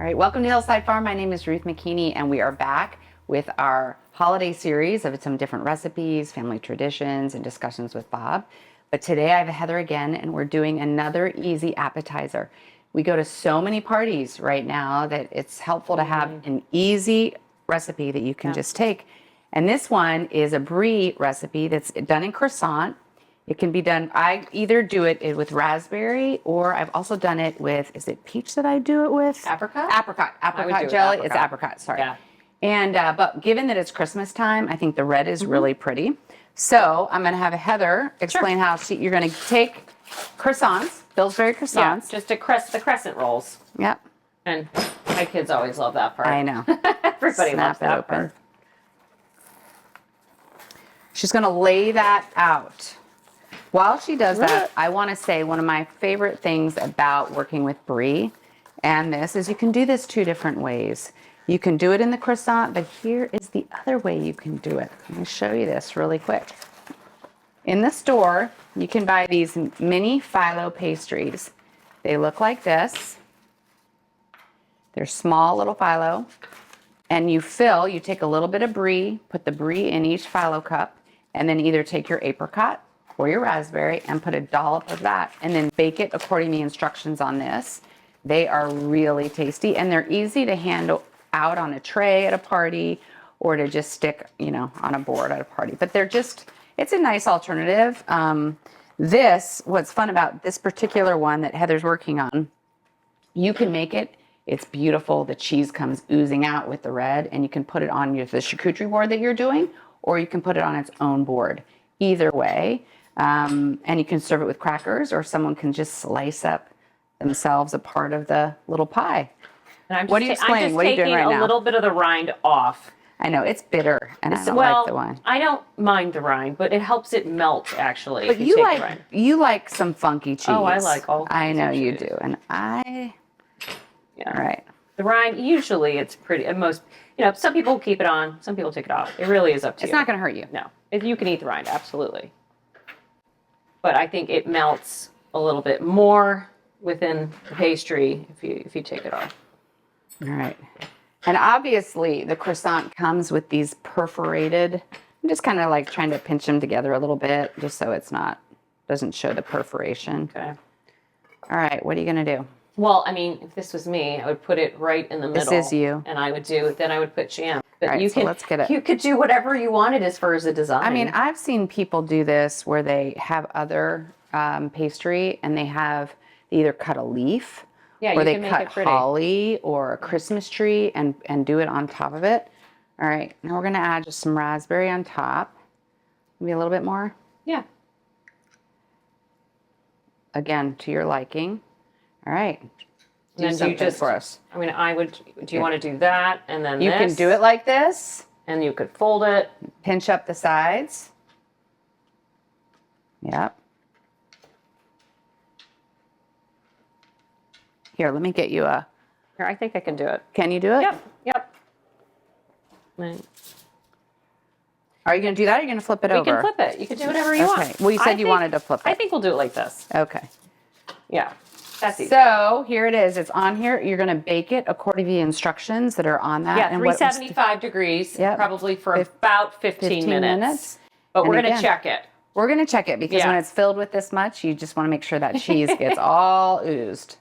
All right, welcome to Hillside Farm. My name is Ruth McKinney, and we are back with our holiday series of some different recipes, family traditions, and discussions with Bob. But today I have Heather again, and we're doing another easy appetizer. We go to so many parties right now that it's helpful to have an easy recipe that you can just take. And this one is a Brie recipe that's done in Croissant. It can be done, I either do it with raspberry, or I've also done it with, is it peach that I do it with? Apricot? Apricot jelly. It's apricot, sorry. Yeah. And, but given that it's Christmas time, I think the red is really pretty. So I'm going to have Heather explain how you're going to take croissants, Pillsbury croissants. Yeah, just the crescent rolls. Yep. And my kids always love that part. I know. Everybody Snap loves that open. part. She's going to lay that out. While she does that, I want to say one of my favorite things about working with Brie and this is you can do this two different ways. You can do it in the croissant, but here is the other way you can do it. Let me show you this really quick. In the store, you can buy these mini phyllo pastries. They look like this. They're small little phyllo. And you take a little bit of Brie, put the Brie in each phyllo cup, and then either take your apricot or your raspberry and put a dollop of that, and then bake it according to the instructions on this. They are really tasty, and they're easy to hand out on a tray at a party or to just stick, on a board at a party. But it's a nice alternative. What's fun about this particular one that Heather's working on, you can make it. It's beautiful. The cheese comes oozing out with the red, and you can put it on the charcuterie board that you're doing, or you can put it on its own board. Either way. And you can serve it with crackers, or someone can just slice up themselves a part of the little pie. And What are you explaining? What are you doing right now? I'm just taking a little bit of the rind off. I know, it's bitter, and I don't like the wine. I don't mind the rind, but it helps it melt, actually. But you like some funky cheese. Oh, I like all kinds I know of you cheese. do, and Yeah. all right. The rind, usually it's pretty, and most, some people keep it on, some people take it off. It really is up to you. It's not going to hurt you. No. If you can eat the rind, absolutely. But I think it melts a little bit more within the pastry if you take it off. All right. And obviously the croissant comes with these perforated, I'm just kind of like trying to pinch them together a little bit just so doesn't show the perforation. Okay. All right, what are you going to do? Well, if this was me, I would put it right in the middle. This is you. And I would put jam. But All right, let's get it. You could do whatever you wanted as far as the design. I've seen people do this where they have other pastry and they either cut a leaf, or they cut holly or a Christmas tree and do it on top of it. All right, now we're going to add just some raspberry on top. Maybe a little bit more. Yeah. Again, to your liking. All right. Do something for us. Do you want to do that and then you can do it like this. And you could fold it. Pinch up the sides. Yep. Here, let me get you Here, I think I can do it. Can you do it? Yep. Right. Are you going to do that or are you going to flip it over? You can flip it. You can do whatever you want. Well, you said you wanted to flip it. I think we'll do it like this. Okay. Yeah. That's easy. So here it is. It's on here. You're going to bake it according to the instructions that are on that. Yeah, 375 degrees, probably for about 15 minutes. But we're going to check it. We're going to check it because when it's filled with this much, you just want to make sure that cheese gets all oozed.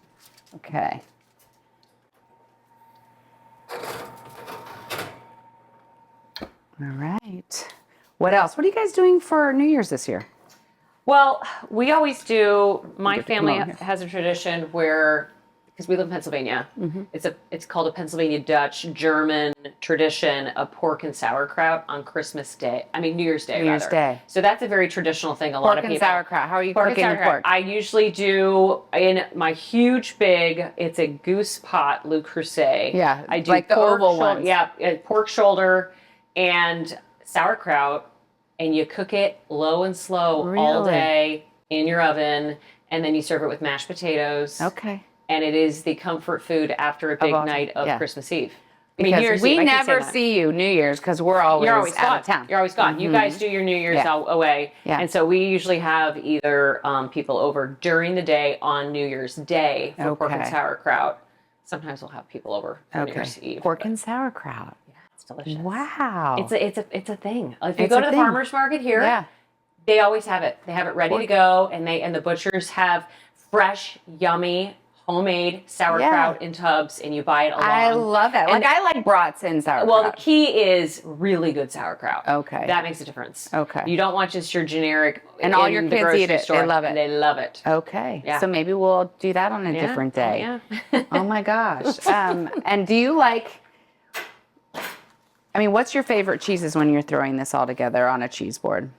Okay. All right. What else? What are you guys doing for New Year's this year? Well, we always do. My family has a tradition where, because we live in Pennsylvania, it's called a Pennsylvania Dutch German tradition of pork and sauerkraut on Christmas Day. New Year's Day. New Year's Day. So that's a very traditional thing. A lot of people. Pork and sauerkraut. How are you cooking the pork? I usually do in my huge big. It's a goose pot Le Creuset. Yeah, I do like the oval ones. Yeah, pork shoulder and sauerkraut. And you cook it low and slow all day in your oven, and then you serve it with mashed potatoes. Okay. And it is the comfort food after a big night of Christmas Eve. Because we never see you New Year's because you're always out of town. You're always gone. You guys do your New Year's away. Yeah. And so we usually have either people over during the day on New Year's Day for pork and sauerkraut, sometimes we'll have people over for New Year's Eve. Pork and sauerkraut. Yeah, it's delicious. Wow. It's a thing. If you It's go a to the thing. farmer's market here, they always have it. They have it ready to go, and the butchers have fresh, yummy, homemade sauerkraut in tubs, and you buy it along. I love that. And I like brats in sauerkraut. well, the key is really good sauerkraut. Okay. That makes a difference. Okay. You don't want just your generic. And all your kids eat it. Store. They love it. They love it. Okay. Yeah. So maybe we'll do that on a different day. Yeah. Oh my gosh. And do you what's your favorite cheeses when you're throwing this all together on a cheese board?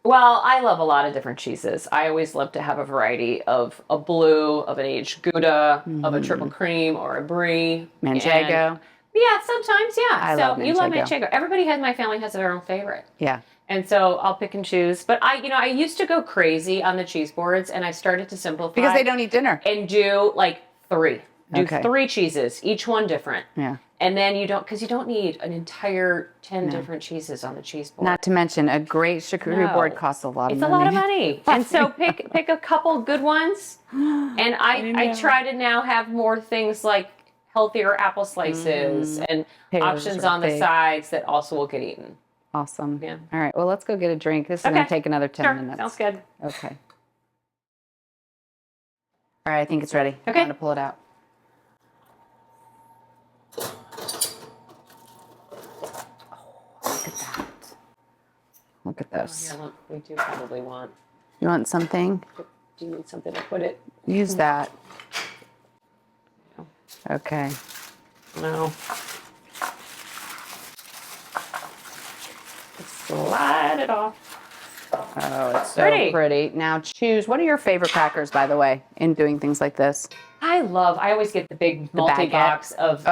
Well, I love a lot of different cheeses. I always love to have a variety of a blue, of an aged Gouda, of a triple cream, or a Brie. Manchego. Yeah, sometimes, yeah. I love you love Manchego. Manchego. Everybody in my family has their own favorite. Yeah. And so I'll pick and choose. But I used to go crazy on the cheese boards, and I started to simplify. Because they don't eat dinner. And do like 3. Do Okay. 3 cheeses, each one different. Yeah. And then you don't need an entire 10 different cheeses on the cheese board. Not to mention, a great charcuterie board costs a lot of money. It's a lot of money. And so pick a couple good ones. And I try to now have more things like healthier apple slices and options on the sides that also will get eaten. Awesome. Yeah. All right. Well, let's go get a drink. This is going to take another 10 minutes. Sounds good. Okay. All right. I think it's ready. Okay. I'm going to pull it out. Look at that. Look at this. Here, look, we do probably want. You want something? Do you need something to put it? Use that. Okay. No. Slide it off. Oh, it's so pretty. Now choose. What are your favorite crackers, by the way, in doing things like this? I always get the big multi-box of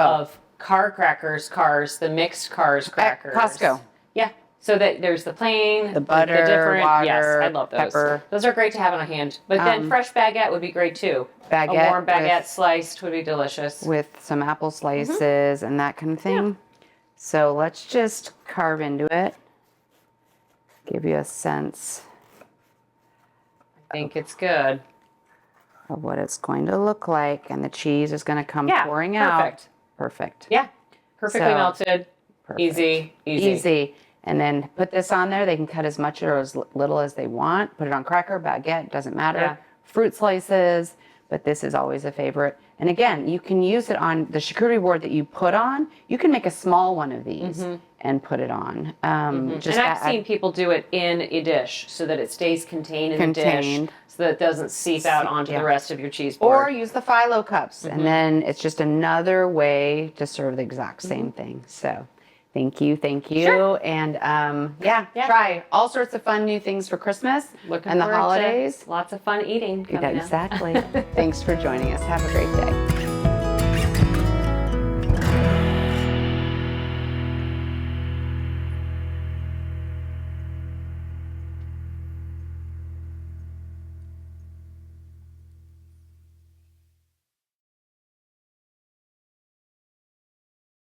cars, the mixed cars crackers. At Costco. Yeah. So that there's the plain, the butter, the different, water, yes, I love those. Pepper. Those are great to have on hand. But then fresh baguette would be great too. A warm baguette sliced would be delicious. With some apple slices and that kind of thing. Yeah. So let's just carve into it. Give you a sense. I think it's good. Of what it's going to look like. And the cheese is going to come pouring out. Perfect. Yeah. Perfectly melted. Perfect. Easy. And then put this on there. They can cut as much or as little as they want. Put it on cracker, baguette, doesn't matter. Yeah. Fruit slices, but this is always a favorite. And again, you can use it on the charcuterie board that you put on. You can make a small one of these and put it on. And I've seen people do it in a dish so that it stays contained in the dish so that it doesn't seep out onto the rest of your cheese board. Or use the phyllo cups. And then it's just another way to serve the exact same thing. So thank you. Sure. And try all sorts of fun new things for Christmas and the holidays. Lots of fun eating. Exactly. Thanks for joining us. Have a great day.